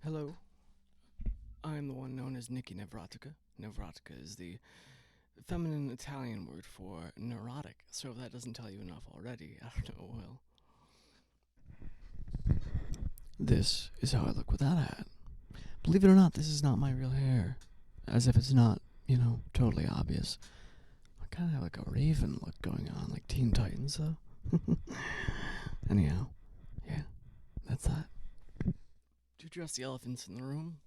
Hello, I'm the one known as Nikki Navratica. Navratica is the feminine Italian word for neurotic, so if that doesn't tell you enough already, I don't know what will. This is how I look without a hat. Believe it or not, this is not my real hair. As if it's not, totally obvious. I kind of have like a raven look going on, like Teen Titans, though. Anyhow, yeah, that's that. To address the elephants in the room,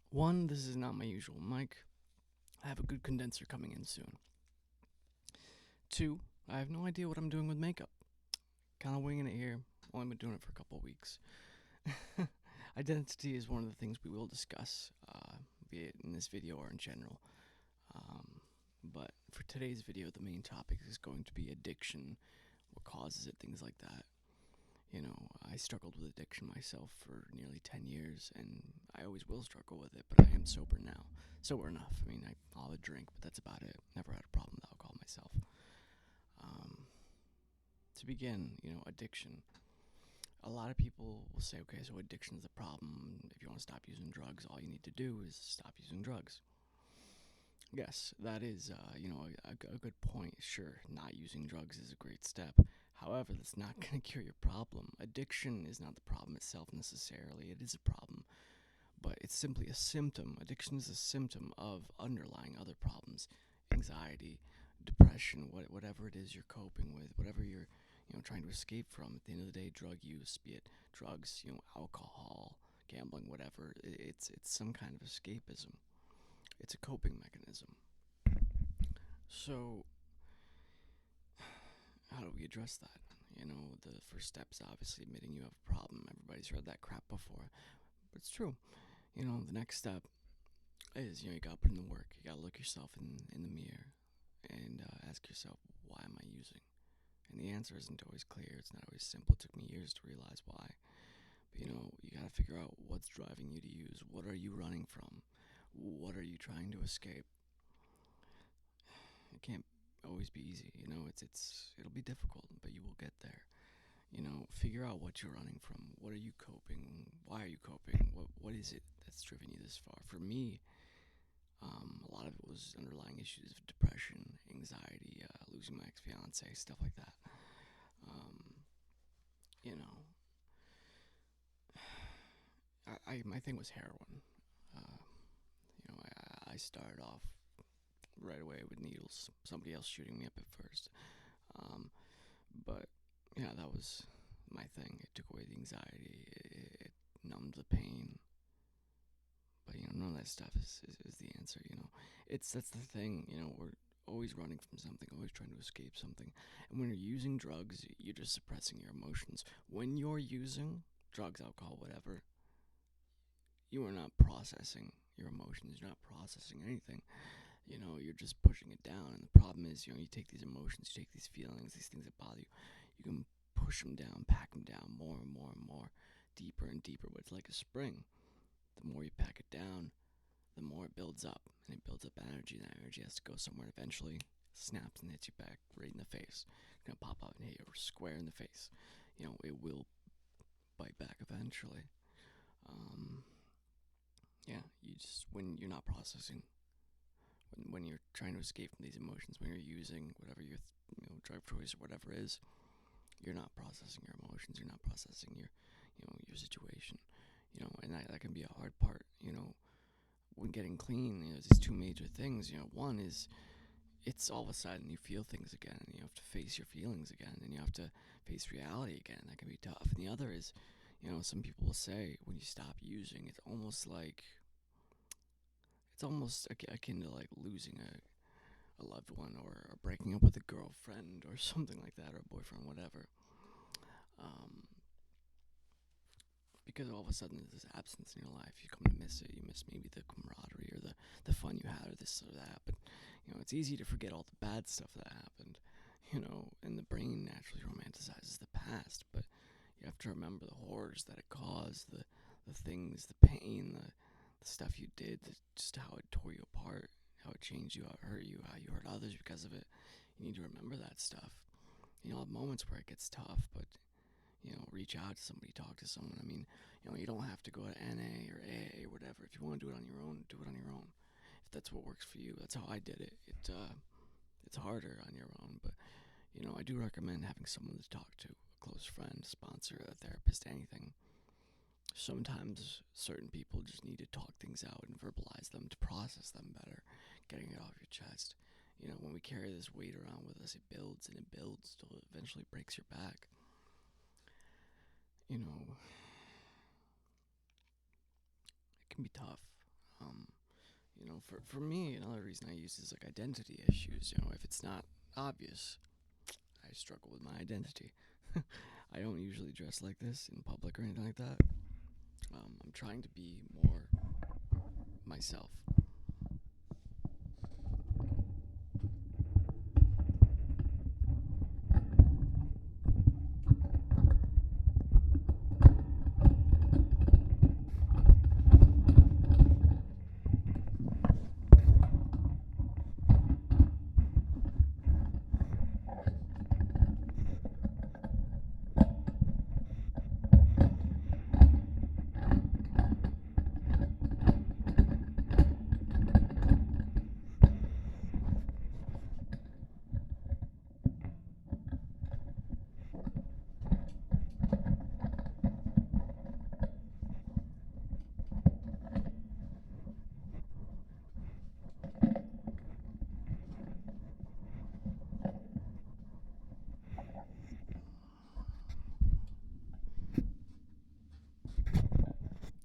one, this is not my usual mic. I have a good condenser coming in soon. Two, I have no idea what I'm doing with makeup. Kind of winging it here. Only been doing it for a couple of weeks. Identity is one of the things we will discuss, be it in this video or in general. But for today's video, the main topic is going to be addiction, what causes it, things like that. I struggled with addiction myself for nearly 10 years, and I always will struggle with it, but I am sober now. Sober enough. I mean, I'll have a drink, but that's about it. Never had a problem with alcohol myself. To begin, addiction. A lot of people will say, okay, so addiction is the problem. If you want to stop using drugs, all you need to do is stop using drugs. Yes, that is, a good point. Sure, not using drugs is a great step. However, that's not going to cure your problem. Addiction is not the problem itself necessarily. It is a problem, but it's simply a symptom. Addiction is a symptom of underlying other problems, anxiety, depression, whatever it is you're coping with, whatever you're trying to escape from. At the end of the day, drug use, be it drugs, alcohol, gambling, whatever, it's some kind of escapism. It's a coping mechanism. So, how do we address that? The first step is obviously admitting you have a problem. Everybody's heard that crap before, but it's true. The next step is, you gotta put in the work. You gotta look yourself in the mirror and ask yourself, why am I using? And the answer isn't always clear. It's not always simple. It took me years to realize why. But, you gotta figure out what's driving you to use. What are you running from? What are you trying to escape? It can't always be easy. It'll be difficult, but you will get there. Figure out what you're running from. What are you coping? Why are you coping? What is it that's driven you this far? For me, a lot of it was underlying issues of depression, anxiety, losing my ex-fiance, stuff like that. Um, you know, my thing was heroin. Uh, I started off right away with needles. Somebody else shooting me up at first. Um, but yeah, that was my thing. It took away the anxiety. It numbed the pain. But none of that stuff is the answer. That's the thing. We're always running from something, always trying to escape something. And when you're using drugs, you're just suppressing your emotions. When you're using drugs, alcohol, whatever, you are not processing your emotions. You're not processing anything. You're just pushing it down. And the problem is, you take these emotions, you take these feelings, these things that bother you, you can push them down, pack them down more and more and more, deeper and deeper. But it's like a spring. The more you pack it down, the more it builds up, and it builds up energy, and that energy has to go somewhere, and eventually snaps and hits you back right in the face. It's gonna pop out and hit you square in the face. It will bite back eventually. Um, yeah, when you're not processing, when you're trying to escape from these emotions, when you're using whatever your drug choice or whatever it is, you're not processing your emotions. You're not processing your situation. And that can be a hard part. When getting clean, there's these two major things. One is it's all of a sudden you feel things again, and you have to face your feelings again, and you have to face reality again. That can be tough. And the other is, some people will say when you stop using, it's almost akin to like losing a loved one, or breaking up with a girlfriend or something like that, or a boyfriend, whatever. Um, because all of a sudden there's this absence in your life. You come to miss it. You miss maybe the camaraderie or the fun you had or this or that. But it's easy to forget all the bad stuff that happened. And the brain naturally romanticizes the past, but you have to remember the horrors that it caused, the things, the pain, the stuff you did, just how it tore you apart, how it changed you, how it hurt you, how you hurt others because of it. You need to remember that stuff. You'll have moments where it gets tough, but reach out to somebody, talk to someone. I mean, you don't have to go to NA or AA or whatever. If you want to do it on your own, do it on your own. If that's what works for you, that's how I did it. It's harder on your own, but I do recommend having someone to talk to, a close friend, sponsor, a therapist, anything. Sometimes certain people just need to talk things out and verbalize them to process them better, getting it off your chest. When we carry this weight around with us, it builds and it builds till it eventually breaks your back. It can be tough. Um, for me, another reason I use is like identity issues. If it's not obvious, I struggle with my identity. I don't usually dress like this in public or anything like that. I'm trying to be more myself.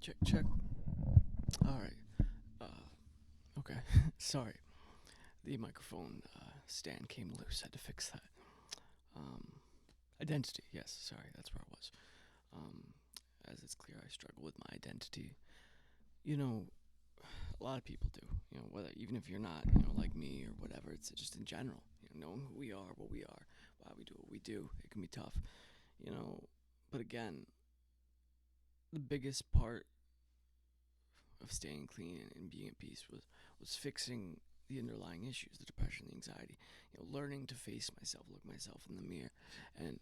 Check, check. All right. Okay. Sorry. The microphone stand came loose. Had to fix that. Um, Identity. Yes. Sorry. That's where I was. Um, as it's clear, I struggle with my identity. You know, a lot of people do. Whether even if you're not, like me or whatever, it's just in general. Knowing who we are, what we are, why we do what we do, it can be tough. You know, but again, the biggest part of staying clean and being at peace was fixing the underlying issues, the depression, the anxiety. Learning to face myself, look myself in the mirror, and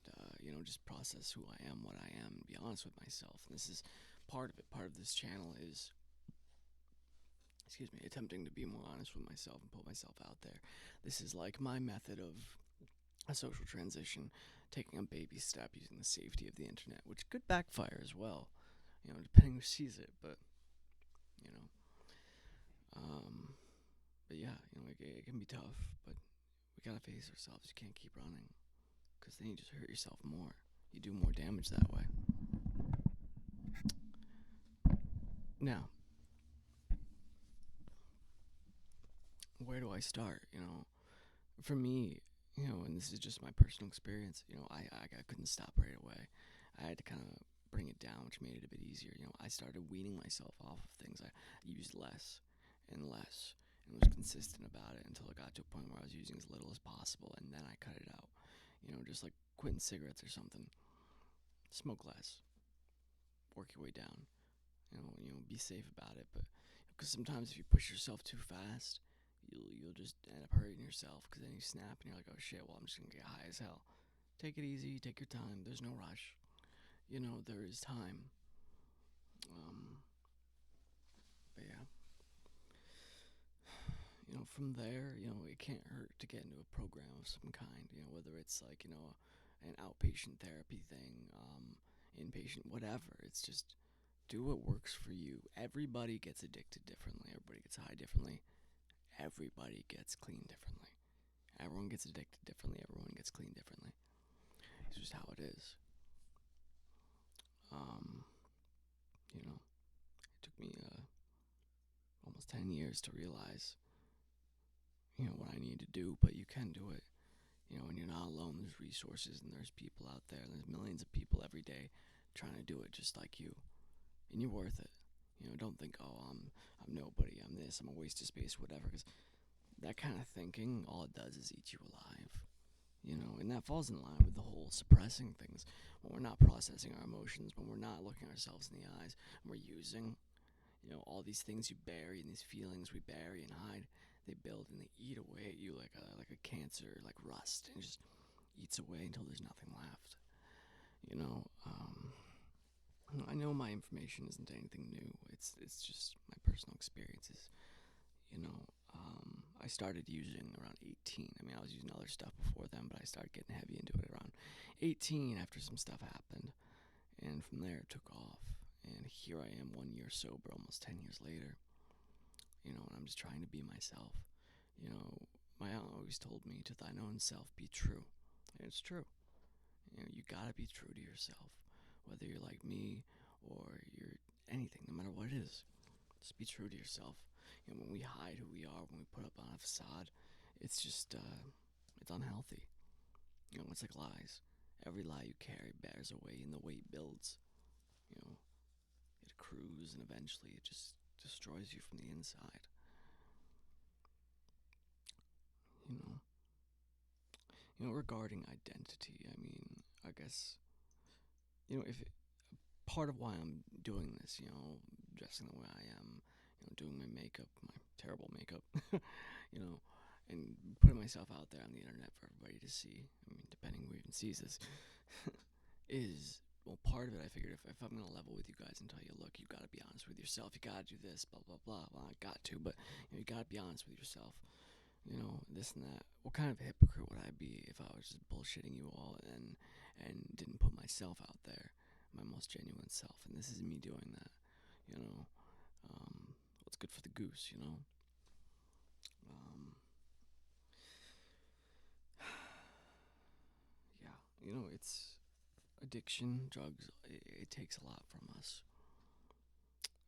just process who I am, what I am, and be honest with myself. And this is part of it. Part of this channel is, attempting to be more honest with myself and put myself out there. This is like my method of a social transition, taking a baby step using the safety of the internet, which could backfire as well, depending who sees it. But you know, um, but yeah, it can be tough. But we gotta face ourselves. You can't keep running, because then you just hurt yourself more. You do more damage that way. Now, where do I start? For me, and this is just my personal experience. I couldn't stop right away. I had to kind of bring it down, which made it a bit easier. I started weaning myself off of things. I used less and less, and was consistent about it until it got to a point where I was using as little as possible, and then I cut it out. Just like quitting cigarettes or something. Smoke less, work your way down. Be safe about it. But because sometimes if you push yourself too fast, you'll just end up hurting yourself, because then you snap and you're like, oh shit, well, I'm just gonna get high as hell. Take it easy, take your time. There's no rush. There is time. Um, but yeah, from there, it can't hurt to get into a program of some kind. Whether it's like an outpatient therapy thing, inpatient, whatever. It's just do what works for you. Everybody gets addicted differently. Everybody gets high differently. Everybody gets clean differently. Everyone gets addicted differently. Everyone gets clean differently. It's just how it is. Um, it took me almost 10 years to realize, what I need to do, but you can do it. And you're not alone. There's resources and there's people out there. There's millions of people every day trying to do it just like you. And you're worth it. Don't think, oh, I'm nobody, I'm this, I'm a waste of space, whatever, because that kind of thinking, all it does is eat you alive. And that falls in line with the whole suppressing things. When we're not processing our emotions, when we're not looking ourselves in the eyes, and we're using, all these things you bury and these feelings we bury and hide, they build and they eat away at you like a cancer, like rust, and it just eats away until there's nothing left. You know, I know my information isn't anything new. It's just my personal experiences. You know, I started using around 18. I mean, I was using other stuff before then, but I started getting heavy into it around 18 after some stuff happened, and from there it took off. And here I am, 1 year sober, almost 10 years later. You know, and I'm just trying to be myself. You know, my aunt always told me, "To thine own self be true," and it's true. You know, you gotta be true to yourself, whether you're like me or you're anything, no matter what it is. Just be true to yourself. You know, when we hide who we are, when we put up on a facade, it's just, it's unhealthy. You know, it's like lies. Every lie you carry bears away, and the weight builds. You know, it accrues, and eventually it just destroys you from the inside. You know, regarding identity, I mean, I guess, if part of why I'm doing this, dressing the way I am, doing my makeup, my terrible makeup, you know, and putting myself out there on the internet for everybody to see. I mean, depending who even sees this, is well, part of it. I figured if I'm gonna level with you guys and tell you, look, you gotta be honest with yourself. You gotta do this, blah blah blah. Well, I got to, but you gotta be honest with yourself. This and that. What kind of hypocrite would I be if I was just bullshitting you all and didn't put myself out there, my most genuine self? And this is me doing that. You know, what's good for the goose? Um, yeah. It's addiction, drugs. It takes a lot from us.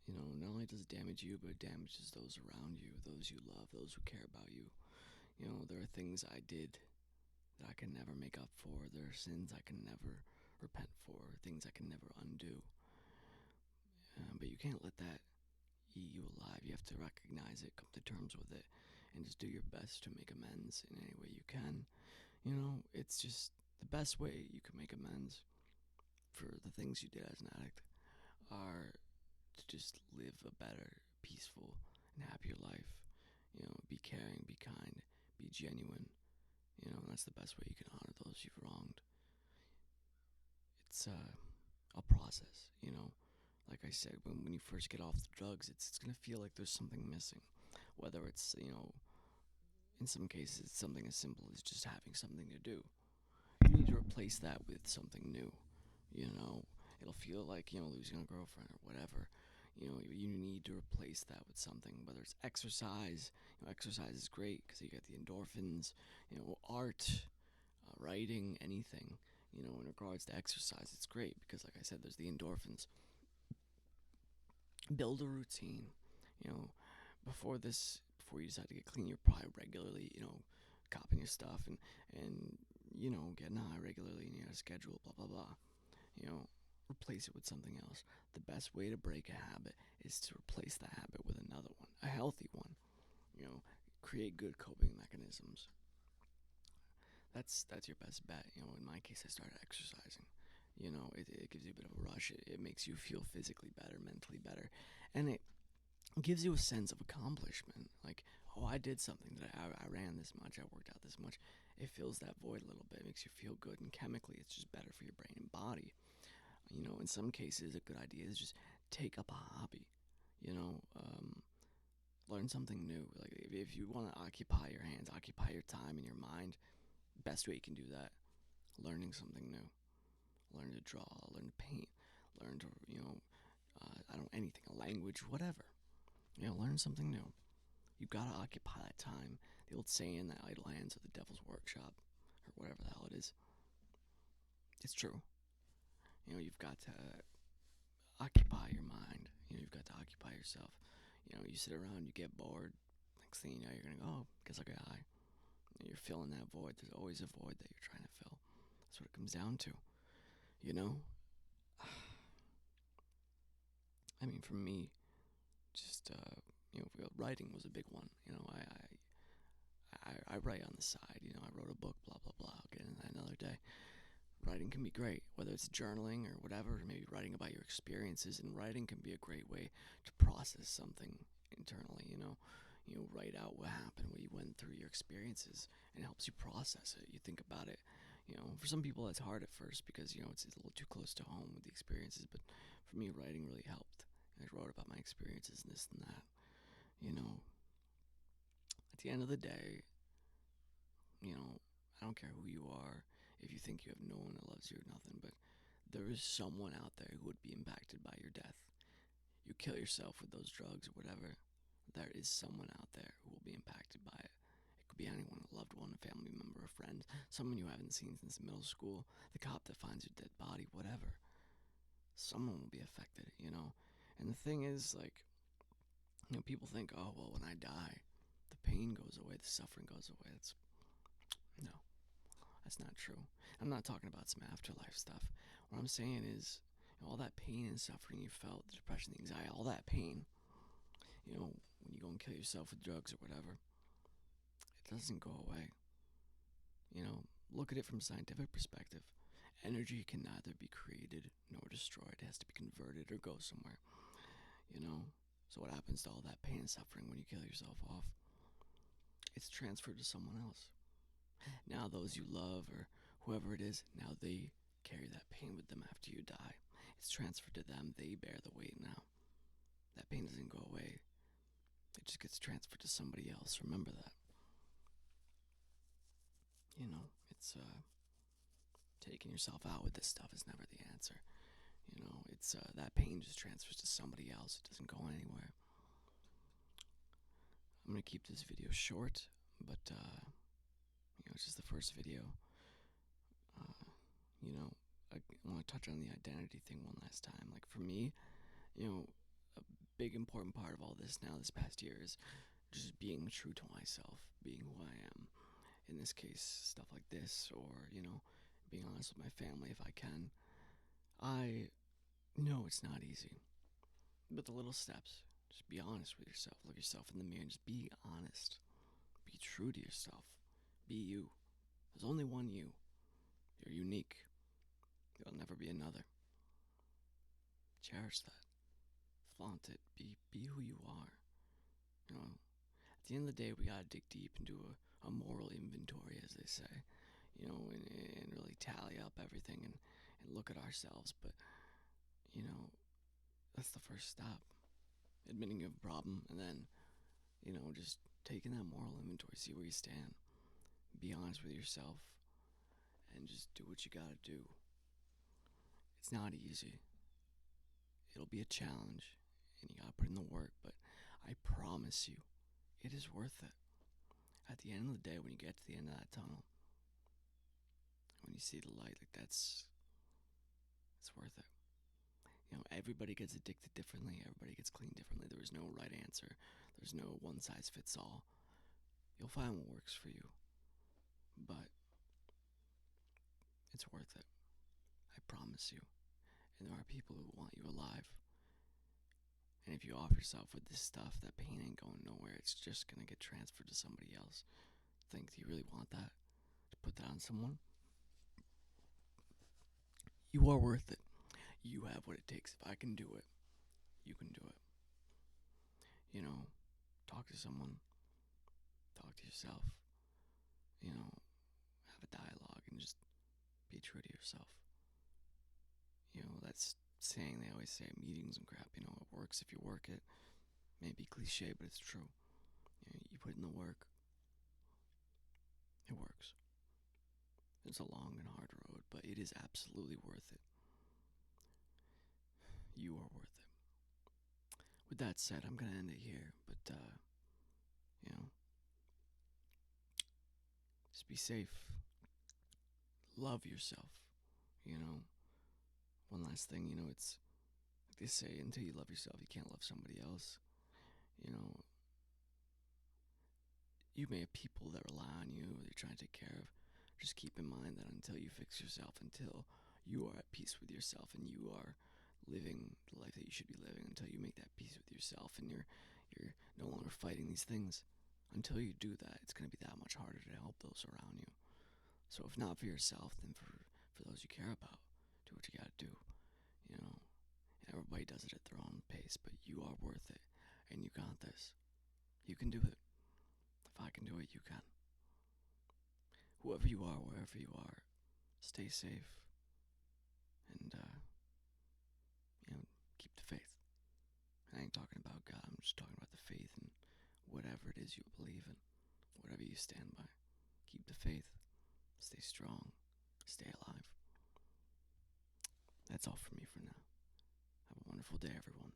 Not only does it damage you, but it damages those around you, those you love, those who care about you. There are things I did that I can never make up for. There are sins I can never repent for, things I can never undo. But you can't let that eat you alive. You have to recognize it, come to terms with it, and just do your best to make amends in any way you can. It's just the best way you can make amends for the things you did as an addict are to just live a better, peaceful, and happier life. Be caring, be kind, be genuine. And that's the best way you can honor those you've wronged. It's a process. Like I said, when you first get off the drugs, it's gonna feel like there's something missing. Whether it's in some cases, it's something as simple as just having something to do. You need to replace that with something new. You know, it'll feel like losing a girlfriend or whatever. You need to replace that with something, whether it's exercise. Exercise is great because you get the endorphins. Art, writing, anything. In regards to exercise, it's great because, like I said, there's the endorphins. Build a routine. You know, before you decide to get clean, you're probably regularly, copping your stuff and getting high regularly, and you have a schedule, blah blah blah. You know, replace it with something else. The best way to break a habit is to replace the habit with another one, a healthy one. You know, create good coping mechanisms. That's your best bet. In my case, I started exercising. It gives you a bit of a rush. It makes you feel physically better, mentally better, and it gives you a sense of accomplishment. Like, oh, I did something that I ran this much, I worked out this much. It fills that void a little bit. It makes you feel good, and chemically, it's just better for your brain and body. In some cases, a good idea is just take up a hobby. You know, learn something new. Like if you want to occupy your hands, occupy your time and your mind, best way you can do that, learning something new. Learn to draw, learn to paint, learn to I don't anything, a language, whatever. Learn something new. You gotta occupy that time. The old saying that idle hands are the devil's workshop, or whatever the hell it is. It's true. You've got to occupy your mind. You've got to occupy yourself. You sit around, you get bored. Next thing you know, you're gonna go, oh, guess I got high. You're filling that void. There's always a void that you're trying to fill. That's what it comes down to. You know? I mean, for me, just, writing was a big one. I write on the side. I wrote a book, blah, blah, blah. I'll get into that another day. Writing can be great, whether it's journaling or whatever, maybe writing about your experiences. And writing can be a great way to process something internally. Write out what happened, what you went through, your experiences, and it helps you process it. You think about it, For some people that's hard at first because it's a little too close to home with the experiences. But for me, writing really helped. I wrote about my experiences and this and that. You know, at the end of the day, I don't care who you are. If you think you have no one that loves you or nothing, but there is someone out there who would be impacted by your death. You kill yourself with those drugs or whatever, there is someone out there who will be impacted by it. It could be anyone, a loved one, a family member, a friend, someone you haven't seen since middle school, the cop that finds your dead body, whatever. Someone will be affected. And the thing is, like, people think, oh, well, when I die, the pain goes away, the suffering goes away. No, that's not true. I'm not talking about some afterlife stuff. What I'm saying is, all that pain and suffering you felt, the depression, the anxiety, all that pain, when you go and kill yourself with drugs or whatever, it doesn't go away. Look at it from a scientific perspective. Energy can neither be created nor destroyed. It has to be converted or go somewhere. So what happens to all that pain and suffering when you kill yourself off? It's transferred to someone else. Now those you love or whoever it is, now they carry that pain with them after you die. It's transferred to them. They bear the weight now. That pain doesn't go away. It just gets transferred to somebody else. Remember that. It's taking yourself out with this stuff is never the answer. It's that pain just transfers to somebody else. It doesn't go anywhere. I'm gonna keep this video short, but it's just the first video. I want to touch on the identity thing one last time. Like for me, a big important part of all this now, this past year, is just being true to myself, being who I am. In this case, stuff like this, or being honest with my family if I can. I know it's not easy, but the little steps. Just be honest with yourself. Look yourself in the mirror and just be honest. Be true to yourself. Be you. There's only one you. You're unique. There'll never be another. Cherish that. Flaunt it. Be who you are. At the end of the day, we gotta dig deep and do a moral inventory, as they say. And really tally up everything and look at ourselves. But, that's the first step. Admitting you have a problem, and then, just taking that moral inventory, see where you stand. Be honest with yourself, and just do what you gotta do. It's not easy. It'll be a challenge, and you gotta put in the work, but I promise you, it is worth it. At the end of the day, when you get to the end of that tunnel, when you see the light, it's worth it. Everybody gets addicted differently. Everybody gets clean differently. There is no right answer. There's no one size fits all. You'll find what works for you, but it's worth it. I promise you. And there are people who want you alive. And if you off yourself with this stuff, that pain ain't going nowhere. It's just gonna get transferred to somebody else. Do you really want that? To put that on someone? You are worth it. You have what it takes. If I can do it, you can do it. Talk to someone. Talk to yourself. Have a dialogue and just be true to yourself. That's saying they always say, meetings and crap, it works if you work it. Maybe cliche, but it's true. You put in the work, it works. It's a long and hard road, but it is absolutely worth it. You are worth it. With that said, I'm gonna end it here, but just be safe. Love yourself. One last thing, it's like they say, until you love yourself, you can't love somebody else. You may have people that rely on you, that you're trying to take care of. Just keep in mind that until you fix yourself, until you are at peace with yourself and you are living the life that you should be living, until you make that peace with yourself and you're no longer fighting these things, until you do that, it's going to be that much harder to help those around you. So if not for yourself, then for those you care about, do what you gotta do. Everybody does it at their own pace, but you are worth it, and you got this. You can do it. If I can do it, you can. Whoever you are, wherever you are, stay safe, and, keep the faith. I ain't talking about God, I'm just talking about the faith and whatever it is you believe in, whatever you stand by. Keep the faith, stay strong, stay alive. That's all for me for now. Have a wonderful day, everyone.